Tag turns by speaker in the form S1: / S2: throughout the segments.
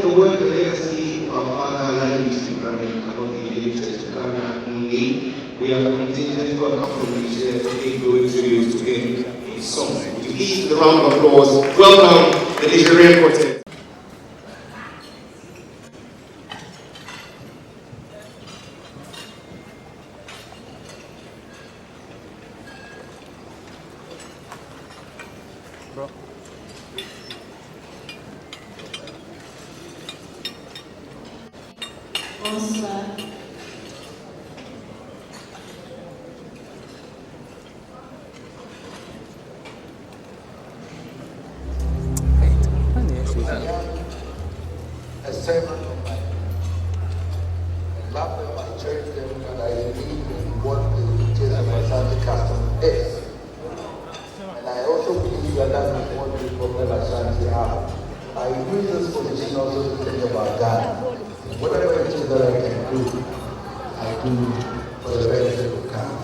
S1: The work and legacy of Alhaji Yusif cannot be limited to Ghana only. We have contingent for a couple of weeks here today going to him a song. Please, with a round of applause, welcome the Nigerian quartet.
S2: Bro.
S3: Bonsoir.
S4: A servant of mine. I love them, I cherish them, and I believe in what the teachers of Asante custom is. And I also believe that that is what the people of Asante are. I use this position also to think about God. Whatever it is that I can do, I do for the benefit of God.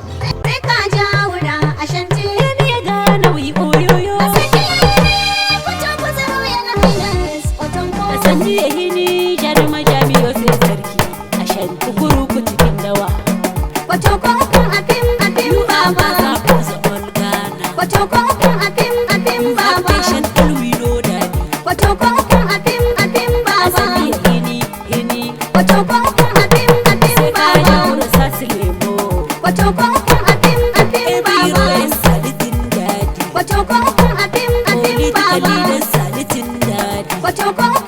S3: Asantehene jaruma jami'o sai sarki Ashanti guru ku cikin dawa wato ko atim you are my all Ghana wato ko atim baba patient and we know that wato ko atim baba Asantehene wato ko atim baba jaura sasilemo wato ko atim baba salitin dadi wato ko atim baba salitin dadi wato ko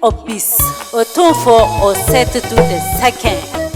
S3: Opis, Otumfo, or set to the second.